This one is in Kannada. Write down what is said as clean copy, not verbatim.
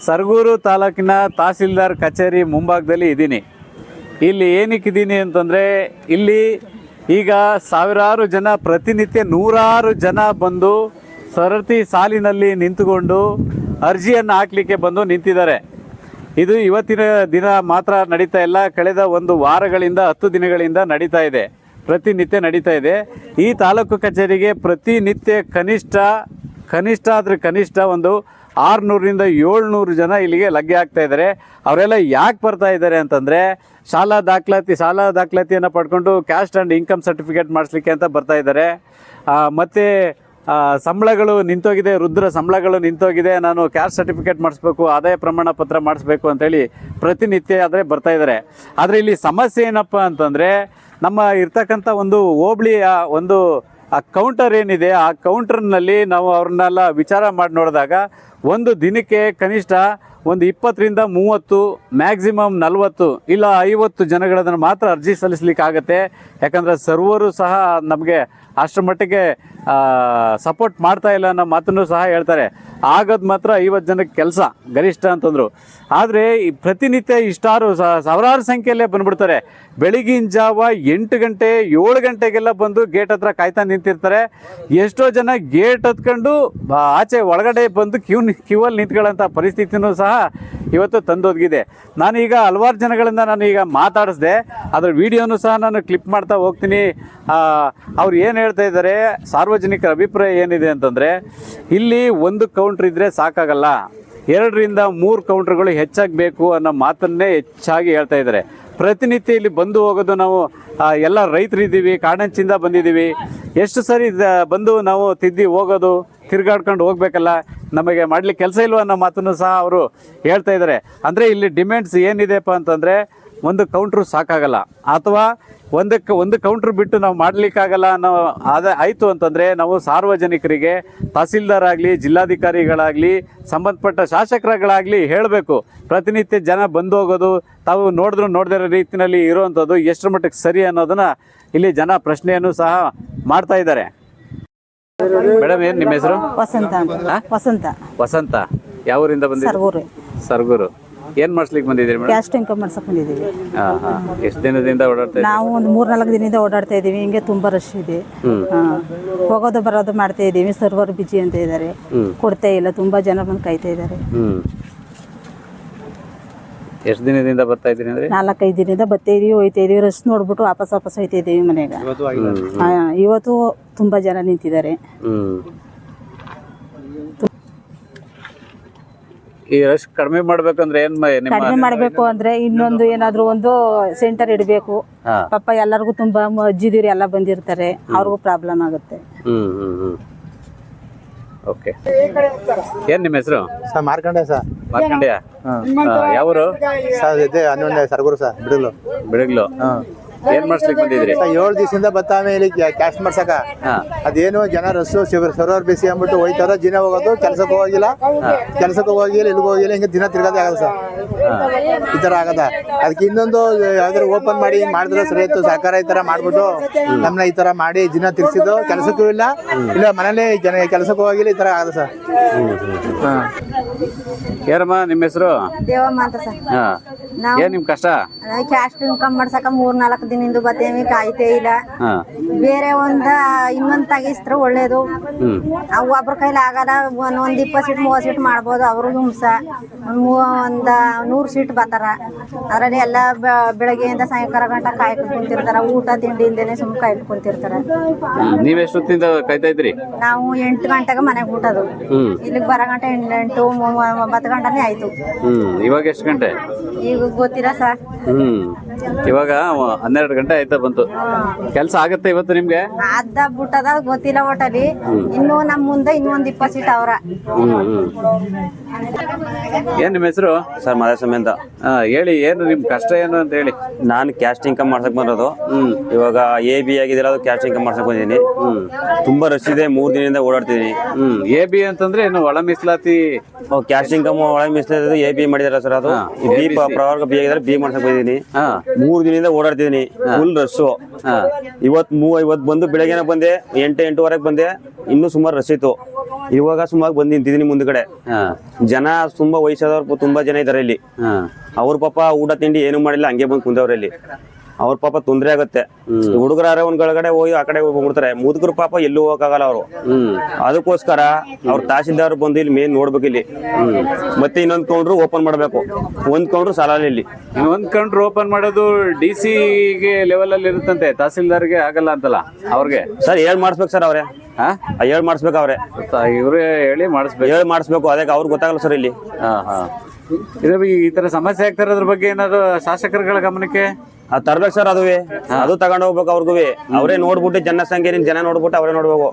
ಸರಗೂರು ತಾಲೂಕಿನ ತಹಸೀಲ್ದಾರ್ ಕಚೇರಿ ಮುಂಭಾಗದಲ್ಲಿ ಇದ್ದೀನಿ. ಇಲ್ಲಿ ಏನಕ್ಕಿದ್ದೀನಿ ಅಂತಂದರೆ ಇಲ್ಲಿ ಈಗ ಸಾವಿರಾರು ಜನ ಪ್ರತಿನಿತ್ಯ ನೂರಾರು ಜನ ಬಂದು ಸರತಿ ಸಾಲಿನಲ್ಲಿ ನಿಂತುಕೊಂಡು ಅರ್ಜಿಯನ್ನು ಹಾಕಲಿಕ್ಕೆ ಬಂದು ನಿಂತಿದ್ದಾರೆ. ಇದು ಇವತ್ತಿನ ದಿನ ಮಾತ್ರ ನಡೀತಾ ಇಲ್ಲ, ಕಳೆದ ಒಂದು ವಾರಗಳಿಂದ 10 ದಿನಗಳಿಂದ ನಡೀತಾ ಇದೆ, ಪ್ರತಿನಿತ್ಯ ನಡೀತಾ ಇದೆ. ಈ ತಾಲೂಕು ಕಚೇರಿಗೆ ಪ್ರತಿನಿತ್ಯ ಕನಿಷ್ಠ ಆದರೆ ಕನಿಷ್ಠ ಒಂದು 600ರಿಂದ 700 ಜನ ಇಲ್ಲಿಗೆ ಲಗ್ಗೆ ಆಗ್ತಾ ಇದ್ದಾರೆ. ಅವರೆಲ್ಲ ಯಾಕೆ ಬರ್ತಾ ಇದ್ದಾರೆ ಅಂತಂದರೆ ಶಾಲಾ ದಾಖಲಾತಿಯನ್ನು ಪಡ್ಕೊಂಡು ಕ್ಯಾಸ್ಟ್ ಆ್ಯಂಡ್ ಇನ್ಕಮ್ ಸರ್ಟಿಫಿಕೇಟ್ ಮಾಡಿಸ್ಲಿಕ್ಕೆ ಅಂತ ಬರ್ತಾ ಇದ್ದಾರೆ. ಮತ್ತು ಸಂಬಳಗಳು ನಿಂತೋಗಿದೆ, ವೃದ್ಧರ ಸಂಬಳಗಳು ನಿಂತೋಗಿದೆ, ನಾನು ಕ್ಯಾಸ್ಟ್ ಸರ್ಟಿಫಿಕೇಟ್ ಮಾಡಿಸ್ಬೇಕು, ಆದಾಯ ಪ್ರಮಾಣ ಪತ್ರ ಮಾಡಿಸ್ಬೇಕು ಅಂತೇಳಿ ಪ್ರತಿನಿತ್ಯ ಆದರೆ ಬರ್ತಾ ಇದ್ದಾರೆ. ಆದರೆ ಇಲ್ಲಿ ಸಮಸ್ಯೆ ಏನಪ್ಪ ಅಂತಂದರೆ ನಮ್ಮ ಇರ್ತಕ್ಕಂಥ ಒಂದು ಹೋಬಳಿಯ ಒಂದು ಕೌಂಟರ್ ಏನಿದೆ, ಆ ಕೌಂಟರ್ನಲ್ಲಿ ನಾವು ಅವ್ರನ್ನೆಲ್ಲ ವಿಚಾರ ಮಾಡಿ ನೋಡಿದಾಗ ಒಂದು ದಿನಕ್ಕೆ ಕನಿಷ್ಠ ಒಂದು 20ರಿಂದ 30 ಮ್ಯಾಕ್ಸಿಮಮ್ 40 ಇಲ್ಲ 50 ಜನಗಳನ್ನು ಮಾತ್ರ ಅರ್ಜಿ ಸಲ್ಲಿಸಲಿಕ್ಕಾಗತ್ತೆ. ಯಾಕಂದರೆ ಸರ್ವರು ಸಹ ನಮಗೆ ಅಷ್ಟರ ಮಟ್ಟಿಗೆ ಸಪೋರ್ಟ್ ಮಾಡ್ತಾ ಇಲ್ಲ ಅನ್ನೋ ಮಾತನ್ನು ಸಹ ಹೇಳ್ತಾರೆ. ಆಗೋದು ಮಾತ್ರ 50 ಜನಕ್ಕೆ ಕೆಲಸ ಗರಿಷ್ಠ ಅಂತಂದರು. ಆದರೆ ಈ ಪ್ರತಿನಿತ್ಯ ಇಷ್ಟಾರು ಸಾವಿರಾರು ಸಂಖ್ಯೆಯಲ್ಲೇ ಬಂದುಬಿಡ್ತಾರೆ. ಬೆಳಗಿನ ಜಾವ 8 ಗಂಟೆ 7 ಗಂಟೆಗೆಲ್ಲ ಬಂದು ಗೇಟ್ ಹತ್ರ ಕಾಯ್ತಾ ನಿಂತಿರ್ತಾರೆ. ಎಷ್ಟೋ ಜನ ಗೇಟ್ ಹತ್ಕೊಂಡು ಆಚೆ ಒಳಗಡೆ ಬಂದು ಕ್ಯೂವಲ್ಲಿ ನಿಂತ್ಕೊಳ್ಳೋಂಥ ಪರಿಸ್ಥಿತಿನೂ ಸಹ ಇವತ್ತು ತಂದೊದಗಿದೆ. ನಾನೀಗ ಹಲವಾರು ಜನಗಳಿಂದ ನಾನು ಈಗ ಮಾತಾಡಿಸ್ದೆ, ಅದರ ವಿಡಿಯೋನು ಸಹ ನಾನು ಕ್ಲಿಪ್ ಮಾಡ್ತಾ ಹೋಗ್ತೀನಿ. ಅವ್ರು ಏನು ಹೇಳ್ತಾ ಇದ್ದಾರೆ, ಸಾರ್ವಜನಿಕರ ಅಭಿಪ್ರಾಯ ಏನಿದೆ ಅಂತಂದರೆ ಇಲ್ಲಿ ಒಂದು ಕೌಂಟ್ರ್ ಇದ್ದರೆ ಸಾಕಾಗಲ್ಲ, 2ರಿಂದ 3 ಕೌಂಟ್ರ್ಗಳು ಹೆಚ್ಚಾಗಬೇಕು ಅನ್ನೋ ಮಾತನ್ನೇ ಹೆಚ್ಚಾಗಿ ಹೇಳ್ತಾ ಇದ್ದಾರೆ. ಪ್ರತಿನಿತ್ಯ ಇಲ್ಲಿ ಬಂದು ಹೋಗೋದು ನಾವು ಎಲ್ಲ ರೈತರಿದ್ದೀವಿ, ಕಾಡಂಚಿಂದ ಬಂದಿದ್ದೀವಿ, ಎಷ್ಟು ಸರಿ ಬಂದು ನಾವು ತಿದ್ದಿ ಹೋಗೋದು, ತಿರ್ಗಾಡ್ಕೊಂಡು ಹೋಗ್ಬೇಕಲ್ಲ, ನಮಗೆ ಮಾಡಲಿಕ್ಕೆ ಕೆಲಸ ಇಲ್ವ ಅನ್ನೋ ಮಾತನ್ನು ಸಹ ಅವರು ಹೇಳ್ತಾ ಇದ್ದಾರೆ. ಅಂದರೆ ಇಲ್ಲಿ ಡಿಮ್ಯಾಂಡ್ಸ್ ಏನಿದೆಪ್ಪ ಅಂತಂದರೆ ಒಂದು ಕೌಂಟ್ರು ಸಾಕಾಗಲ್ಲ, ಅಥವಾ ಒಂದು ಕೌಂಟ್ರ್ ಬಿಟ್ಟು ನಾವು ಮಾಡಲಿಕ್ಕಾಗಲ್ಲ ಅನ್ನೋ ಆಯಿತು ಅಂತಂದರೆ ನಾವು ಸಾರ್ವಜನಿಕರಿಗೆ ತಹಸೀಲ್ದಾರ್ ಆಗಲಿ, ಜಿಲ್ಲಾಧಿಕಾರಿಗಳಾಗಲಿ, ಸಂಬಂಧಪಟ್ಟ ಶಾಸಕರುಗಳಾಗಲಿ ಹೇಳಬೇಕು. ಪ್ರತಿನಿತ್ಯ ಜನ ಬಂದು ಹೋಗೋದು, ತಾವು ನೋಡದೇ ಇರೋ ರೀತಿಯಲ್ಲಿ ಇರೋವಂಥದ್ದು ಎಷ್ಟರ ಮಟ್ಟಿಗೆ ಸರಿ ಅನ್ನೋದನ್ನು ಇಲ್ಲಿ ಜನ ಪ್ರಶ್ನೆಯನ್ನು ಸಹ ಮಾಡ್ತಾ ಇದ್ದಾರೆ. ಮೇಡಮ್, ಏನು ನಿಮ್ಮ ಹೆಸರು? ವಸಂತ. ಯಾವ ಊರಿಂದ ಬಂದಿದ್ದೀರಿ? ಸರಗೂರು. ಏನು ಮಾಡಿಸ್ಲಿಕ್ಕೆ ಬಂದಿದ್ದೀರಿ ಮೇಡಮ್? ಕ್ಯಾಸ್ಟ್ ಇನ್ಕಮ್ ಮಾಡ್ಸಕ್ಕೆ ಬಂದಿದ್ದೀವಿ. ಎಷ್ಟು ದಿನದಿಂದ ಓಡಾಡ್ತಾ ಇದ್ದೀವಿ? ನಾವು ಒಂದು 3-4 ದಿನದಿಂದ ಓಡಾಡ್ತಾ ಇದ್ದೀವಿ. ಹಿಂಗೆ ತುಂಬ ರಶ್ ಇದೆ, ಹೋಗೋದು ಬರೋದು ಮಾಡ್ತಾ ಇದ್ದೀವಿ. ಸರ್ವರ್ ಬಿಜಿ ಅಂತ ಇದ್ದಾರೆ, ಕೊಡ್ತಾ ಇಲ್ಲ. ತುಂಬ ಜನ ಬಂದು ಕಾಯ್ತಾ ಇದ್ದಾರೆ. ಎಷ್ಟು ದಿನದಿಂದ ಬರ್ತಾ ಇದ್ದೀನಿ ಅಂದರೆ? 4-5 ದಿನದಿಂದ ಬರ್ತಾ ಇದೀವಿ, ಹೋಯ್ತಾ ಇದೀವಿ. ರಶ್ ನೋಡ್ಬಿಟ್ಟು ವಾಪಸ್ ಹೋಯ್ತಾ ಇದ್ದೀವಿ ಮನೆಗೆ. ಇವತ್ತು ತುಂಬ ಜನ ನಿಂತಿದ್ದಾರೆ. ಈ ರಶ್ ಕಡಿಮೆ ಮಾಡ್ಬೇಕಂದ್ರೆ ಏನ್ ಕಡಿಮೆ ಮಾಡಬೇಕು ಅಂದ್ರೆ ಇನ್ನೊಂದು ಏನಾದ್ರು ಒಂದು ಸೆಂಟರ್ ಇಡಬೇಕು. ಪಾಪ ಎಲ್ಲರಿಗೂ ತುಂಬಾ ಅಜ್ಜಿದಿರು ಎಲ್ಲ ಬಂದಿರ್ತಾರೆ, ಅವ್ರಿಗೂ ಪ್ರಾಬ್ಲಮ್ ಆಗುತ್ತೆ. ಓಕೆ. ಏನ್ ನಿಮ್ಮ ಹೆಸರು? ಸರ್ ಮಾರ್ಕಂಡ್ಯ. ಸರ್ ಮಾರ್ಕಂಡ್ಯ. ಯಾವರು? ಸರ್ ಇದೆ ಅನ್ನೊಂದು ಸರಗೂರು ಸರ್, ಬಿಡಗ್ಲು. ಏನ್ ಮಾಡಿಸ್ಲಿಕ್ಕೆ ಬಂದಿದ್ರಿ? 7 ದಿವಸದಿಂದ ಬರ್ತಾವೆ ಇಲ್ಲಿ ಕ್ಯಾಸ್ಟ್ ಮಾಡ್ಸಕ. ಅದೇನು ಜನ ರಸ್ಸು ಸರ್ವರ್ ಬಿಸಿ ಅಂದ್ಬಿಟ್ಟು ಹೋಯ್ತಾರ. ದಿನ ಹೋಗೋದು, ಕೆಲ್ಸಕ್ಕೆ ಹೋಗಿಲ್ಲ, ಇಲ್ಲಿಗೆ ಹೋಗಿಲ್ಲ, ಹಿಂಗೆ ದಿನ ತಿರ್ಗೋದೇ ಆಗಲ್ಲ ಸರ್. ಈ ತರ ಆಗದ. ಅದಕ್ಕೆ ಇನ್ನೊಂದು ಯಾವ್ದಾರು ಓಪನ್ ಮಾಡಿ ಮಾಡಿದ್ರೆ ಸರಿ ಇತ್ತು. ಸರ್ಕಾರ ಈ ತರ ಮಾಡ್ಬಿಟ್ಟು ನಮ್ಮನ್ನ ಈ ತರ ಮಾಡಿ ದಿನ ತಿರ್ಸಿದ್ದು, ಕೆಲ್ಸಕ್ಕೂ ಇಲ್ಲ ಮನೇಲಿ ಜನ ಕೆಲ್ಸಕ್ಕೆ ಹೋಗಿಲ್ಲ, ಈ ತರ ಆಗದ ಸರ್. ಯಾರಮ್ಮ ನಿಮ್ಮ ಹೆಸರು? ದೇವಮ್ಮ ಅಂತ ಸರ್. ಏನ್ ನಿಮ್ ಕಷ್ಟ? ಕ್ಯಾಸ್ಟ್ ಇನ್ಕಮ್ ಮಾಡ್ಸಕ 3-4 ದಿನದಿಂದ ಬತ್ತೇವಿ, ಕಾಯ್ತೇ ಇಲ್ಲ. ಬೇರೆ ಇನ್ನೊಂದ್ ತಗಿಸ್ತ್ರ ಒಳ್ಳೇದು. ಒಬ್ರ ಕೈಲಿ ಆಗಲ್ಲ. ಒಂದ್ 20 ಸೀಟ್ 30 ಸೀಟ್ ಮಾಡ್ಬೋದು. ಅವ್ರಿಗೂ ಹುಮ್ಸ. ಒಂದ್ 100 ಸೀಟ್ ಬರ್ತಾರ. ಅದ್ರಲ್ಲಿ ಎಲ್ಲ ಬೆಳಗ್ಗೆಯಿಂದ ಸಾಯಂಕಾಲ ಗಂಟ ಕಾಯ್ಕೊಂಡು ಕುಂತಿರ್ತಾರ. ಊಟ ತಿಂಡಿ ಇಲ್ದೇನೆ ಸುಮ್ಮನೆ ಕಾಯ್ಕೊಂಡು ಕುಂತಿರ್ತಾರ. ನೀವೆಷ್ಟೊತ್ತಿಂದ ಕಾಯ್ತಾ ಇದ್ರಿ? ನಾವು 8 ಗಂಟೆಗೆ ಮನೆಗೆ ಊಟದು. ಇಲ್ಲಿಗೆ ಬರೋ ಗಂಟೆ 8-9 ಗಂಟೆನೇ ಆಯ್ತು. ಇವಾಗ ಎಷ್ಟು ಗಂಟೆ? ಈಗ ಗೊತ್ತಿಲ್ಲ ಸರ್. ಇವಾಗ 12 ಗಂಟೆ ಆಯ್ತಾ ಬಂತು. ಕೆಲಸ ಆಗತ್ತೆ ಇವತ್ತು ನಿಮ್ಗೆ? ಅದ ಬಿಟ್ಟದ ಗೊತ್ತಿಲ್ಲ. ಒಟ್ಟಲ್ಲಿ ಇನ್ನು ನಮ್ಮ ಮುಂದೆ ಇನ್ನೊಂದ್ 20 ಸೀಟ್ ಅವ್ರ. ಏನ್ ನಿಮ್ಮ ಹೆಸರು? ಸರ್ ಮಾದೇಸ್ವಾಮಿ ಅಂತ. ಹೇಳಿ, ಏನು ನಿಮ್ ಕಷ್ಟ ಏನು ಅಂತ ಹೇಳಿ. ನಾನು ಕ್ಯಾಸ್ಟ್ ಇನ್ಕಮ್ ಮಾಡ್ಸಕ್ ಬಂದಿರೋದು. ಇವಾಗ AB ಆಗಿದಿಲ್ಲ, ಅದು ಕ್ಯಾಸ್ಟ್ ಇನ್ಕಮ್ ಮಾಡ್ಸಕ್ ಬಂದಿದ್ದೀನಿ. ತುಂಬಾ ರಶ್ ಇದೆ, 3 ದಿನದಿಂದ ಓಡಾಡ್ತಿದ್ದೀನಿ. AB ಅಂತಂದ್ರೆ ಏನು? ಒಳ ಮೀಸಲಾತಿ. ಕ್ಯಾಸ್ಟ್ ಇನ್ಕಮ್ ಒಳ ಮೀಸಲಾತಿ AB ಮಾಡಿದಾರೆ ಸರ್. ಅದು ಬಿ ಪ್ರವರ್ಗ ಬಿ ಆಗಿದ್ರೆ ಬಿ ಮಾಡ್ಸಕ್ ಬಂದಿದ್ದೀನಿ. 3 ದಿನದಿಂದ ಓಡಾಡ್ತಿದ್ದೀನಿ. Full rush. ಇವತ್ತು ಬಂದು ಬೆಳಗ್ಗೆನೆ ಬಂದೆ, 8-8:15 ಬಂದೆ. ಇನ್ನೂ ಸುಮಾರು ರಶ್ ಇತ್ತು. ಇವಾಗ ಸುಮಾರು ಬಂದು ನಿಂತಿದ್ದೀನಿ ಮುಂದ್ಗಡೆ. ಜನ ತುಂಬಾ ವಯಸ್ಸಾದವ್ರು ತುಂಬಾ ಜನ ಇದಾರೆ ಇಲ್ಲಿ. ಅವ್ರ ಪಾಪ ಊಟ ತಿಂಡಿ ಏನು ಮಾಡಿಲ್ಲ, ಹಂಗೆ ಬಂದು ಕುಂದವ್ರೆ ಇಲ್ಲಿ. ಅವ್ರ ಪಾಪ ತೊಂದ್ರೆ ಆಗುತ್ತೆ. ಹುಡುಗರಾರೆ ಒಂದ್ ಕೆಳಗಡೆ ಹೋಗಿ ಆ ಕಡೆ ಹೋಗ್ಬಿಡ್ತಾರೆ. ಮುದುಕರು ಪಾಪ ಎಲ್ಲೂ ಹೋಗಕ್ಕಾಗಲ್ಲ ಅವರು. ಅದಕ್ಕೋಸ್ಕರ ಅವ್ರ ತಹಸೀಲ್ದಾರ್ ಬಂದು ಇಲ್ಲಿ ಮೇನ್ ನೋಡ್ಬೇಕು ಇಲ್ಲಿ. ಮತ್ತೆ ಇನ್ನೊಂದ್ ಕೌಂಟ್ರು ಓಪನ್ ಮಾಡ್ಬೇಕು. ಒಂದ್ ಕೌಂಟ್ರು ಸಾಲ ಇಲ್ಲಿ. ಇನ್ನೊಂದ್ ಕೌಂಟ್ರ್ ಓಪನ್ ಮಾಡೋದು DC ಲೆವೆಲ್ ಅಲ್ಲಿ ಇರುತ್ತಂತೆ, ತಹಸೀಲ್ದಾರ್ಗೆ ಆಗಲ್ಲ ಅಂತಲ್ಲ ಅವ್ರಿಗೆ. ಸರ್ ಮಾಡಿಸ್ಬೇಕು ಸರ್ ಅವ್ರೆ. ಮಾಡಿಸ್ಬೇಕು ಅವ್ರೆ. ಇವ್ರೇ ಹೇಳಿ ಮಾಡಿಸ್ಬೇಕು. ಅದಕ್ಕೆ ಅವ್ರಿಗೆ ಗೊತ್ತಾಗಲ್ಲ ಸರ್ ಇಲ್ಲಿ. ಇದ್ರ ಬಗ್ಗೆ ಈ ತರ ಸಮಸ್ಯೆ ಆಗ್ತಾ ಇರೋದ್ರ ಬಗ್ಗೆ ಏನಾದ್ರು ಶಾಸಕರುಗಳ ಗಮನಕ್ಕೆ ಅದ್ ತರ್ಬೇಕು ಸರ್. ಅದು ತಗೊಂಡ್ ಹೋಗ್ಬೇಕು ಅವ್ರಿಗೂ. ಅವರೇ ನೋಡ್ಬಿಟ್ಟು ಜನಸಂಖ್ಯೆ ಜನ ನೋಡ್ಬಿಟ್ಟು ಅವರೇ ನೋಡ್ಬೇಕು.